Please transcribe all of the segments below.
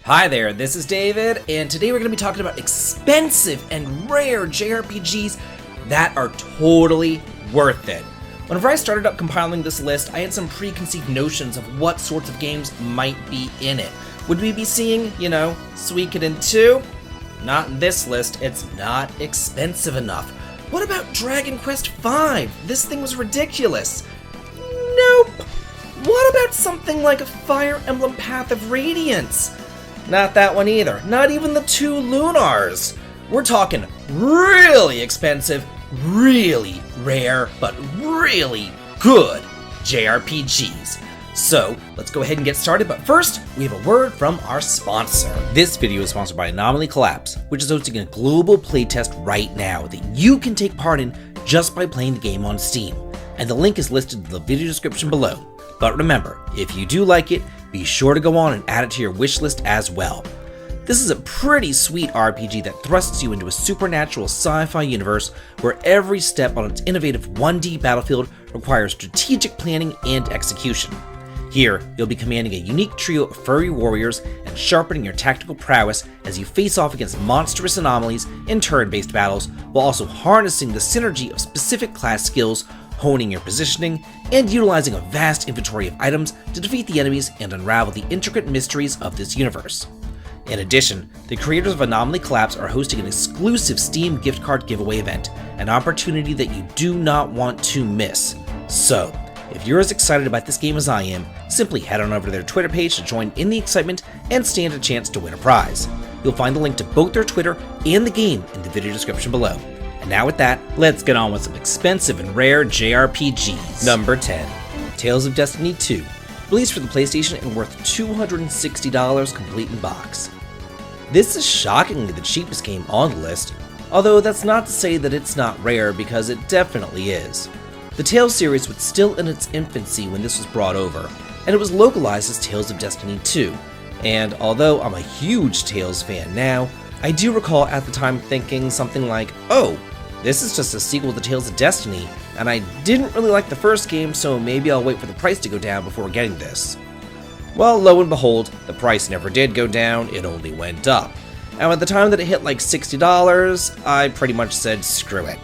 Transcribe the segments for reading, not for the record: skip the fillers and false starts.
Hi there, this is David, and today we're going to be talking about expensive and rare JRPGs that are totally worth it. Whenever I started up compiling this list, I had some preconceived notions of what sorts of games might be in it. Would we be seeing, Suikoden 2? Not in this list, it's not expensive enough. What about Dragon Quest V? This thing was ridiculous. Nope. What about something like a Fire Emblem Path of Radiance? Not that one either. Not even the 2 Lunars. We're talking really expensive, really rare, but really good JRPGs. So, let's go ahead and get started, but first, we have a word from our sponsor. This video is sponsored by Anomaly Collapse, which is hosting a global playtest right now that you can take part in just by playing the game on Steam, and the link is listed in the video description below. But remember, if you do like it, be sure to go on and add it to your wishlist as well. This is a pretty sweet RPG that thrusts you into a supernatural sci-fi universe where every step on its innovative 1D battlefield requires strategic planning and execution. Here, you'll be commanding a unique trio of furry warriors and sharpening your tactical prowess as you face off against monstrous anomalies in turn-based battles, while also harnessing the synergy of specific class skills, honing your positioning, and utilizing a vast inventory of items to defeat the enemies and unravel the intricate mysteries of this universe. In addition, the creators of Anomaly Collapse are hosting an exclusive Steam gift card giveaway event, an opportunity that you do not want to miss. So, if you're as excited about this game as I am, simply head on over to their Twitter page to join in the excitement and stand a chance to win a prize. You'll find the link to both their Twitter and the game in the video description below. And now with that, let's get on with some expensive and rare JRPGs. Number 10. Tales of Destiny 2. Released for the PlayStation and worth $260 complete in box. This is shockingly the cheapest game on the list, although that's not to say that it's not rare because it definitely is. The Tales series was still in its infancy when this was brought over, and it was localized as Tales of Destiny 2, and although I'm a huge Tales fan now, I do recall at the time thinking something like, oh, this is just a sequel to Tales of Destiny, and I didn't really like the first game, so maybe I'll wait for the price to go down before getting this. Well, lo and behold, the price never did go down, it only went up. And at the time that it hit like $60, I pretty much said screw it.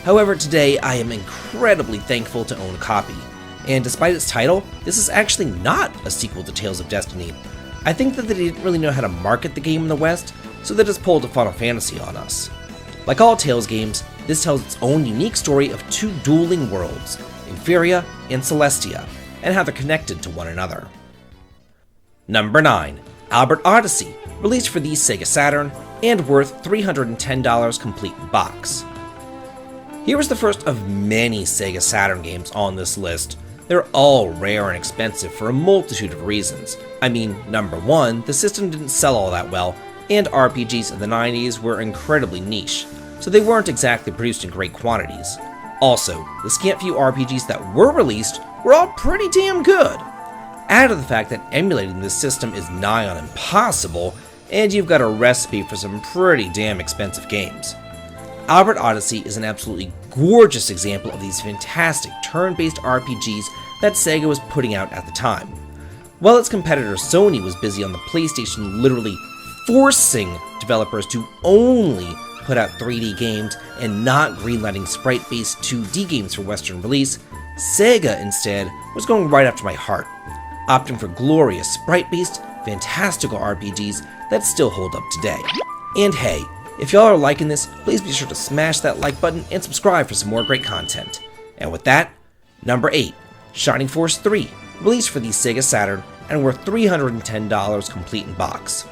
However, today I am incredibly thankful to own a copy, and despite its title, this is actually not a sequel to Tales of Destiny. I think that they didn't really know how to market the game in the West, so they just pulled a Final Fantasy on us. Like all Tales games, this tells its own unique story of 2 dueling worlds, Inferia and Celestia, and how they're connected to one another. Number 9. Albert Odyssey, released for the Sega Saturn, and worth $310 complete in box. Here is the first of many Sega Saturn games on this list. They're all rare and expensive for a multitude of reasons. I mean, number 1, the system didn't sell all that well, and RPGs in the 90s were incredibly niche, so they weren't exactly produced in great quantities. Also, the scant few RPGs that were released were all pretty damn good. Add to the fact that emulating this system is nigh on impossible, and you've got a recipe for some pretty damn expensive games. Albert Odyssey is an absolutely gorgeous example of these fantastic turn-based RPGs that Sega was putting out at the time. While its competitor Sony was busy on the PlayStation literally forcing developers to only put out 3D games and not greenlighting sprite-based 2D games for Western release, Sega instead was going right after my heart, opting for glorious sprite-based, fantastical RPGs that still hold up today. And hey, if y'all are liking this, please be sure to smash that like button and subscribe for some more great content. And with that, number 8, Shining Force 3, released for the Sega Saturn and worth $310 complete in box.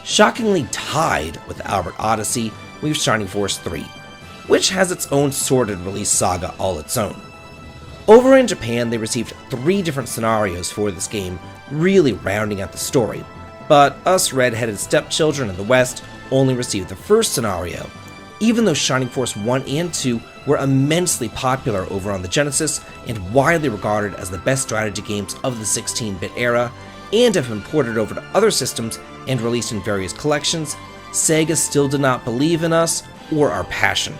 Shockingly tied with Albert Odyssey, we have Shining Force 3, which has its own sordid release saga all its own. Over in Japan, they received 3 different scenarios for this game, really rounding out the story, but us red-headed stepchildren in the West only received the first scenario, even though Shining Force 1 and 2 were immensely popular over on the Genesis and widely regarded as the best strategy games of the 16-bit era, and have been ported over to other systems and released in various collections, Sega still did not believe in us or our passion.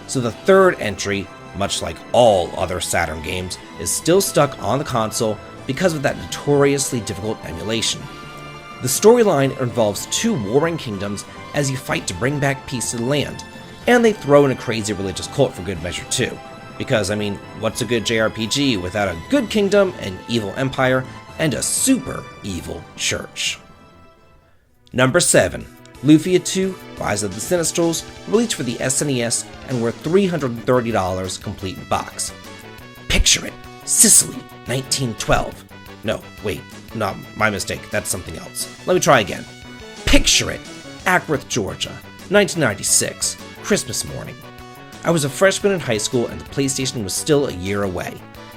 So the third entry, much like all other Saturn games, is still stuck on the console because of that notoriously difficult emulation. The storyline involves two warring kingdoms as you fight to bring back peace to the land, and they throw in a crazy religious cult for good measure too. Because, what's a good JRPG without a good kingdom, an evil empire, and a super evil church? Number 7. Luia II, Rise of the Sinistrals, released for the SNES and worth $330 complete in box. Picture it, Sicily, 1912. No, wait, my mistake, that's something else. Let me try again. Picture it, Ackworth, Georgia, 1996, Christmas morning. I was a freshman in high school and the PlayStation was still a year away.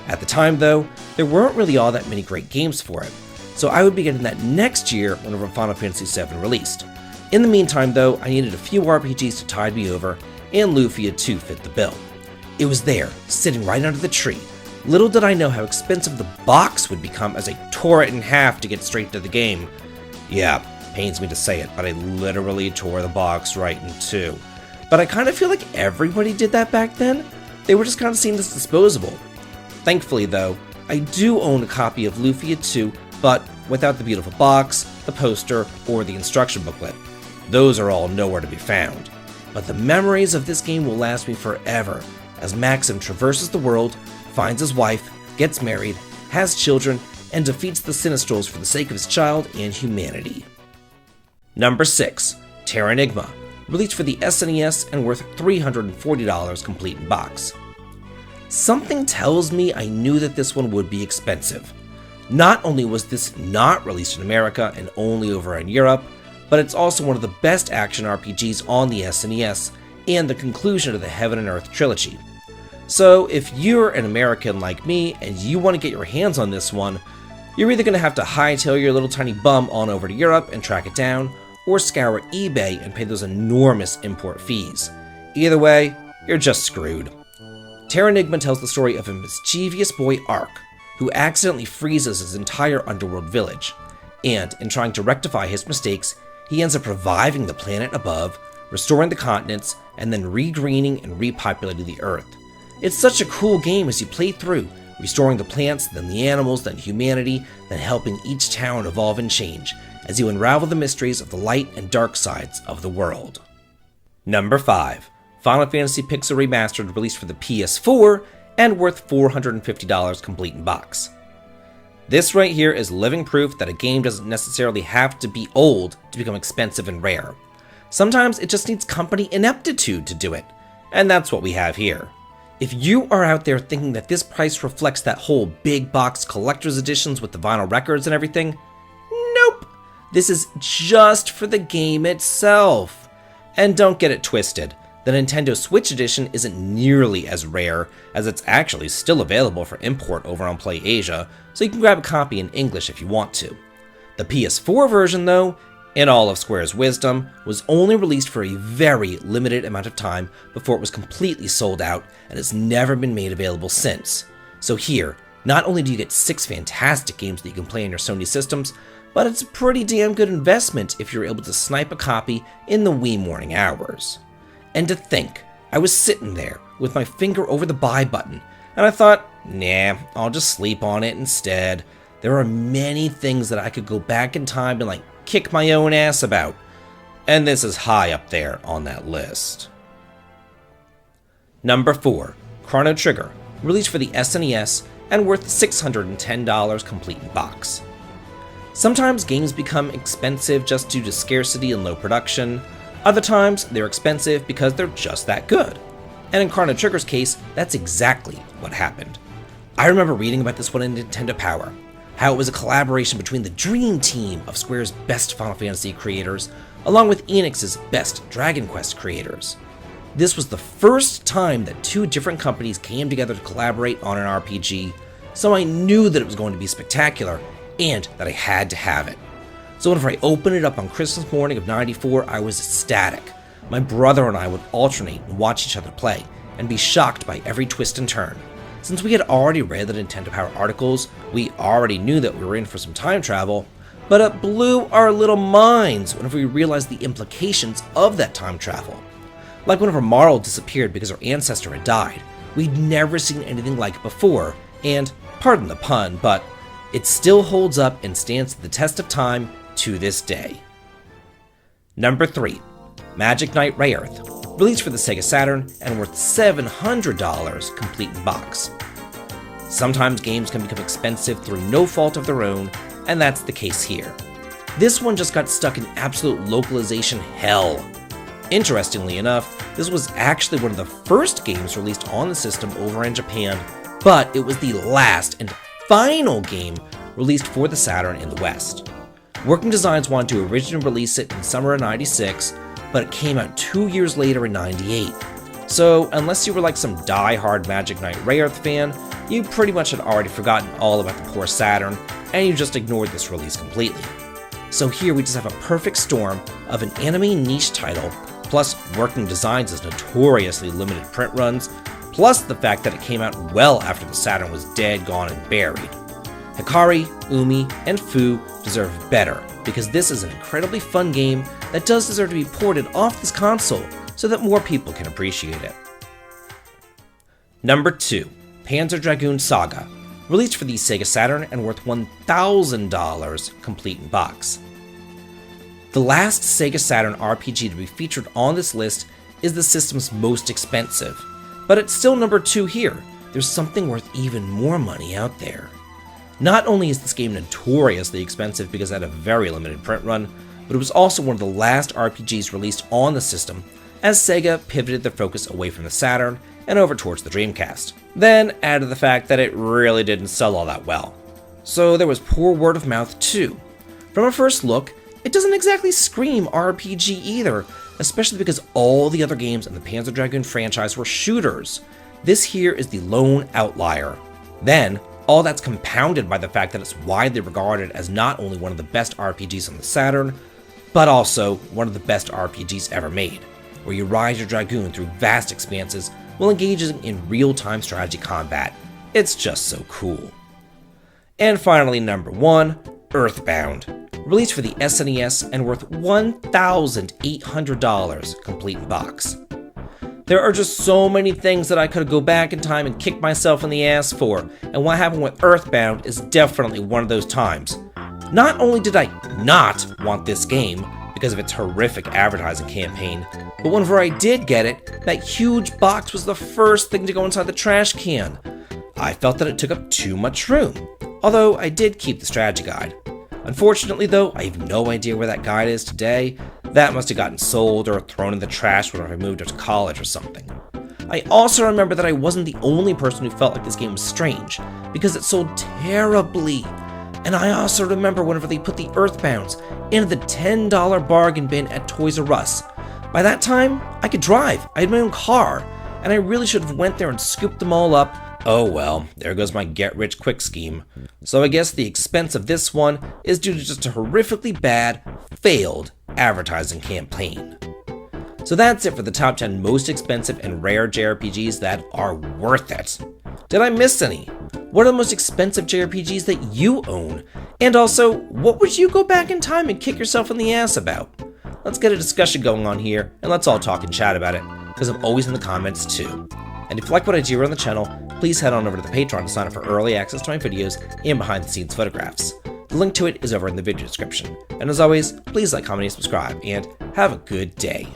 At the time though, there weren't really all that many great games for it, so I would be getting that next year whenever Final Fantasy VII released. In the meantime though, I needed a few RPGs to tide me over, and Luia II fit the bill. It was there, sitting right under the tree. Little did I know how expensive the box would become as I tore it in half to get straight to the game. Yeah, pains me to say it, but I literally tore the box right in two. But I kind of feel like everybody did that back then. They were just kind of seen as disposable. Thankfully though, I do own a copy of Luia II, but without the beautiful box, the poster, or the instruction booklet. Those are all nowhere to be found. But the memories of this game will last me forever, as Maxim traverses the world, finds his wife, gets married, has children, and defeats the Sinistrals for the sake of his child and humanity. Number 6. Terranigma, released for the SNES and worth $340 complete in box. Something tells me I knew that this one would be expensive. Not only was this not released in America and only over in Europe, but it's also one of the best action RPGs on the SNES and the conclusion of the Heaven and Earth trilogy. So if you're an American like me and you want to get your hands on this one, you're either going to have to hightail your little tiny bum on over to Europe and track it down, or scour eBay and pay those enormous import fees. Either way, you're just screwed. Terranigma tells the story of a mischievous boy Ark, who accidentally freezes his entire underworld village, and in trying to rectify his mistakes, he ends up reviving the planet above, restoring the continents, and then regreening and repopulating the Earth. It's such a cool game as you play through, restoring the plants, then the animals, then humanity, then helping each town evolve and change, as you unravel the mysteries of the light and dark sides of the world. Number 5. Final Fantasy Pixel Remastered, released for the PS4 and worth $450 complete in box. This right here is living proof that a game doesn't necessarily have to be old to become expensive and rare. Sometimes it just needs company ineptitude to do it, and that's what we have here. If you are out there thinking that this price reflects that whole big box collector's editions with the vinyl records and everything, nope! This is just for the game itself. And don't get it twisted, the Nintendo Switch edition isn't nearly as rare, as it's actually still available for import over on PlayAsia, so you can grab a copy in English if you want to. The PS4 version though, in all of Square's wisdom, was only released for a very limited amount of time before it was completely sold out and has never been made available since. So here, not only do you get 6 fantastic games that you can play on your Sony systems, but it's a pretty damn good investment if you're able to snipe a copy in the wee morning hours. And to think, I was sitting there with my finger over the buy button, and I thought, nah, I'll just sleep on it instead. There are many things that I could go back in time and kick my own ass about, and this is high up there on that list. Number 4. Chrono Trigger, released for the SNES and worth $610 complete in box. Sometimes games become expensive just due to scarcity and low production. Other times, they're expensive because they're just that good. And in Chrono Trigger's case, that's exactly what happened. I remember reading about this one in Nintendo Power, how it was a collaboration between the dream team of Square's best Final Fantasy creators, along with Enix's best Dragon Quest creators. This was the first time that 2 different companies came together to collaborate on an RPG, so I knew that it was going to be spectacular, and that I had to have it. So whenever I opened it up on Christmas morning of '94, I was ecstatic. My brother and I would alternate and watch each other play, and be shocked by every twist and turn. Since we had already read the Nintendo Power articles, we already knew that we were in for some time travel, but it blew our little minds whenever we realized the implications of that time travel. Like whenever Marl disappeared because her ancestor had died, we'd never seen anything like it before, and, pardon the pun, but it still holds up and stands the test of time to this day. Number 3. Magic Knight Rayearth, released for the Sega Saturn and worth $700 complete in box. Sometimes games can become expensive through no fault of their own, and that's the case here. This one just got stuck in absolute localization hell. Interestingly enough, this was actually one of the first games released on the system over in Japan, but it was the last and final game released for the Saturn in the West. Working Designs wanted to originally release it in summer of '96, but it came out 2 years later in '98. So unless you were like some die-hard Magic Knight Rayearth fan, you pretty much had already forgotten all about the poor Saturn, and you just ignored this release completely. So here we just have a perfect storm of an anime niche title, plus Working Designs' notoriously limited print runs, plus the fact that it came out well after the Saturn was dead, gone, and buried. Hikari, Umi, and Fu deserve better, because this is an incredibly fun game that does deserve to be ported off this console so that more people can appreciate it. Number 2. Panzer Dragoon Saga, released for the Sega Saturn and worth $1,000 complete in box. The last Sega Saturn RPG to be featured on this list is the system's most expensive, but it's still number 2 here. There's something worth even more money out there. Not only is this game notoriously expensive because it had a very limited print run, but it was also one of the last RPGs released on the system, as Sega pivoted their focus away from the Saturn and over towards the Dreamcast. Then added the fact that it really didn't sell all that well. So there was poor word of mouth too. From a first look, it doesn't exactly scream RPG either, especially because all the other games in the Panzer Dragoon franchise were shooters. This here is the lone outlier. Then, all that's compounded by the fact that it's widely regarded as not only one of the best RPGs on the Saturn, but also one of the best RPGs ever made, where you ride your Dragoon through vast expanses while engaging in real-time strategy combat. It's just so cool. And finally, number 1, Earthbound, released for the SNES and worth $1,800 complete in box. There are just so many things that I could go back in time and kick myself in the ass for, and what happened with Earthbound is definitely one of those times. Not only did I not want this game because of its horrific advertising campaign, but whenever I did get it, that huge box was the first thing to go inside the trash can. I felt that it took up too much room, although I did keep the strategy guide. Unfortunately though, I have no idea where that guide is today. That must have gotten sold or thrown in the trash when I moved to college or something. I also remember that I wasn't the only person who felt like this game was strange, because it sold terribly. And I also remember whenever they put the Earthbounds into the $10 bargain bin at Toys R Us. By that time, I could drive, I had my own car, and I really should have went there and scooped them all up. Oh well, there goes my get-rich-quick scheme. So I guess the expense of this one is due to just a horrifically bad, failed advertising campaign. So that's it for the top 10 most expensive and rare JRPGs that are worth it. Did I miss any? What are the most expensive JRPGs that you own? And also, what would you go back in time and kick yourself in the ass about? Let's get a discussion going on here, and let's all talk and chat about it, because I'm always in the comments too. And if you like what I do here on the channel, please head on over to the Patreon to sign up for early access to my videos and behind-the-scenes photographs. The link to it is over in the video description. And as always, please like, comment, and subscribe, and have a good day.